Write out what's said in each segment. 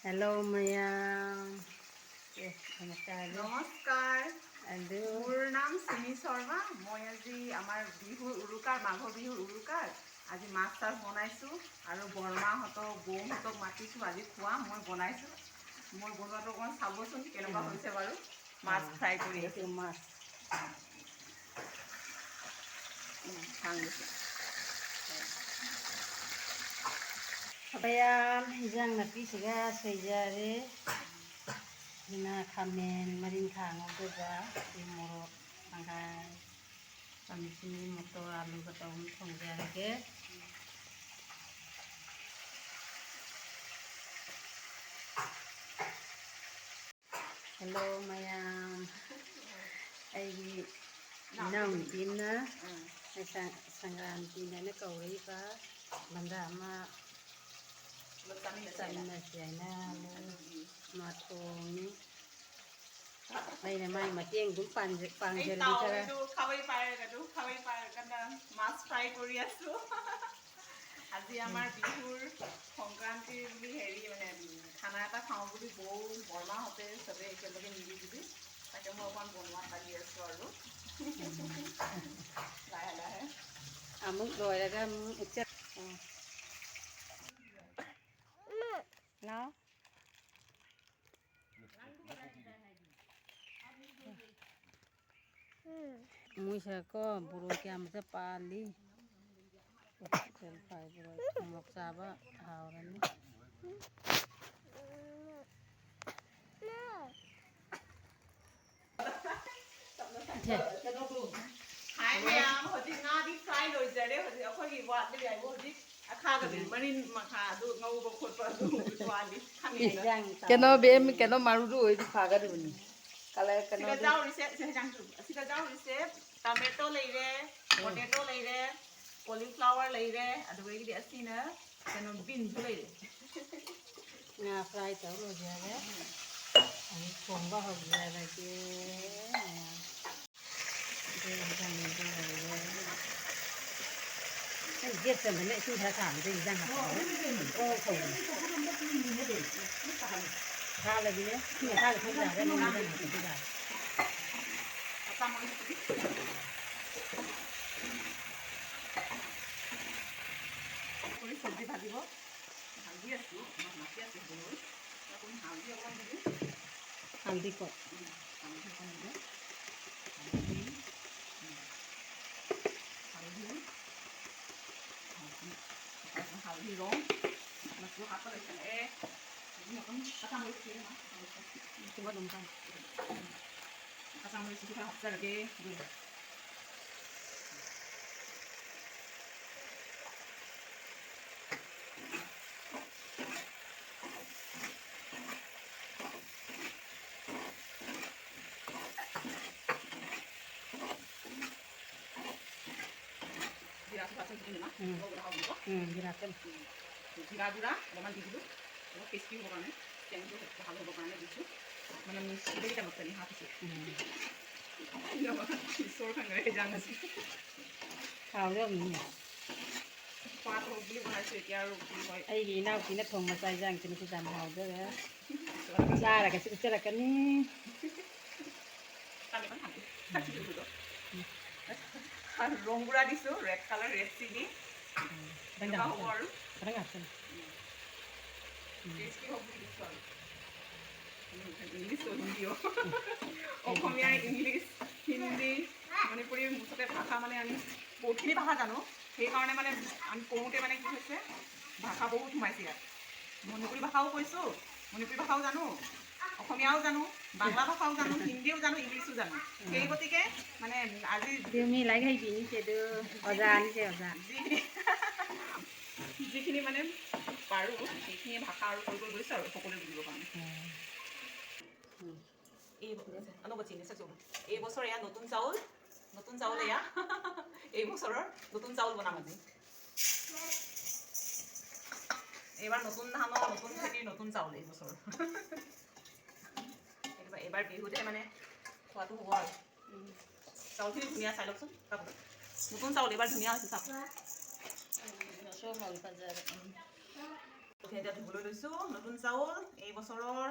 Hello, Mayam. Yes, নমস্কাৰ মোৰ নাম চিমি শৰ্মা মই আজি আমাৰ বিহুৰ উৰুকাৰ মাঘৰ বিহুৰ উৰুকাৰ আজি মাছ চাছ বনাইছোঁ আৰু বৰমাহঁতক বৌহঁতক মাতিছোঁ আজি খুৱাম মই বনাইছোঁ মই বনোৱাটো অকণমান চাবচোন কেনেকুৱা হৈছে বাৰু মাছ ফ্ৰাই কৰি আছোঁ মাছ Mayam, hijang napi-siga soy-jare. Hina kamen marin kangong doba, morot pangkai. Samisi motor alu batong thong-jare ke. Hello, Mayam. Ai nang tim na. Sangranti na kauri pa. Banda ama Samina siya mà thùng đây là mai mà tiếng cũng pan pan giờ đi chơi খাবই পাৰে কাৰণে মাছ fry কৰি আছো আজি আমাৰ বিহুৰ সংক্ৰান্তি বুলি হেৰি মানে খানা এটা খাওঁ বুলি বৌ বৰমাহঁতে চবে একেলগে মিলি জুলি তাকে মই অকণমান বনোৱাত লাগি আছো আৰু লাহে লাহে আমুক rồi là cái chết nó mui sa ko buru kiam sa pali phải rồi mọc sa ba hào rồi Hi ma'am, hojik nga di fry loi jare hojik akhoi wat de ai hojik akha ga bin marin makha du ngau ba khot pa du twali khani cái nó bé cái nó maru rồi thì phá cái được nhỉ cái này cái nó sida jau rese se jang tu sida jau rese tomato lei re potato lei re cauliflower lei re adu gi di asina kano bean ju lei re nga fry cháu rồi giờ đấy anh cùng vào hộp giờ là chứ đây là cái này cái giết chân này chưa thấy thảm gì ra hả ô khổ tha là gì đấy khi mà tha là không giả cái này là không giả সবজি ভাজিব ভাজি আছো মাতি আছে বনোই আপুনি হালধি অকণ দিবি হালধি কত হালধি অকণ দিব হালধি ৰং মাছটো কাট লৈছে অকণ কাঁচামৰিচ দিয়ে না coba numpang কাঁচামৰিচ kita hapsalage gerakan জিৰা গুড়া অলপমান দি দিলোঁ অলপ টেষ্টি হ'বৰ কাৰণে টেঙটো ভাল হ'বৰ কাৰণে দিছোঁ মানে মিক্সিকেইটা বস্তানি হাত আছে চোৰ খাঙেৰে যাং আছে khao rất nhiều খোৱাত হওক বুলি বনাইছোঁ এতিয়া আৰু কি হয় ai gì nào chỉ nó thùng mà sai răng thì nó cứ làm hào đó đấy ra là cái sự là cái ní আৰু ৰং গুড়া দিছোঁ red colour red chilli đang হ'ব gặp আৰু đang gặp xem টেষ্টি হ'ব বুলি দিছোঁ আৰু ইংলিছ হিন্দীও অসমীয়া ইংলিছ হিন্দী মণিপুৰী মুঠতে ভাষা মানে আমি বহুতখিনি ভাষা জানো সেইকাৰণে মানে আমি পঢ়োঁতে মানে কি হৈছে ভাষা বহুত সোমাইছে ইয়াত মণিপুৰী ভাষাও কৈছোঁ মণিপুৰী ভাষাও জানো অসমীয়াও জানো বাংলা ভাষাও জানো হিন্দীও জানো ইংলিছো জানো সেই গতিকে মানে আজি তুমি lại hay gì như thế đưa ra như thế ra যিখিনি মানে পাৰোঁ সেইখিনি ভাষা আৰু কৰিব গৈছোঁ আৰু সকলোৱে বুজিবৰ কাৰণে এই বছৰ এয়া নতুন চাউল এয়া এই বছৰৰ নতুন চাউল বনাম আজি এইবাৰ নতুন ধানৰ নতুন খেতিৰ নতুন চাউল এই বছৰ এইবাৰ বিহুতে মানে খোৱাটো হ'ব আৰু চাউলখিনি ধুনীয়া চাই লওকচোন নতুন চাউল এইবাৰ ধুনীয়া হৈছে চাউল số màu bây giờ এতিয়া ধুবলৈ লৈছোঁ নতুন চাউল এই বছৰৰ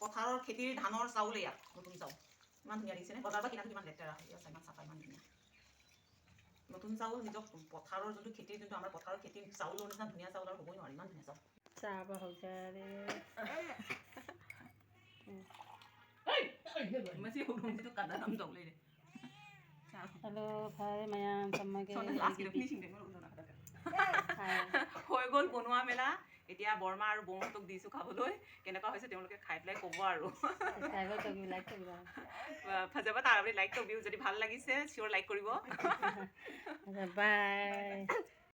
পথাৰৰ খেতিৰ ধানৰ চাউল এয়া নতুন চাউল ইমান ধুনীয়া দেখিছেনে বজাৰৰ পৰা কিনা কিমান লেতেৰা হৈ আছে ইমান চাফা ইমান ধুনীয়া নতুন চাউল নিজৰ পথাৰৰ যোনটো খেতিৰ যোনটো আমাৰ পথাৰৰ খেতিৰ চাউলৰ নিচিনা ধুনীয়া চাউল আৰু হ'বই নোৱাৰে ইমান ধুনীয়া চাউল চাহ হজাৰে masih hurung itu kada dalam dong le halo ভাই মায়া তোমাকে হৈ গ'ল বনোৱা মেলা এতিয়া বৰমা আৰু বৌহঁতক দিছোঁ খাবলৈ কেনেকুৱা হৈছে তেওঁলোকে খাই পেলাই ক'ব আৰু ফাজাবা তাৰ আপুনি লাইক কৰিবি যদি ভাল লাগিছে চিয়'ৰ লাইক কৰিব বাই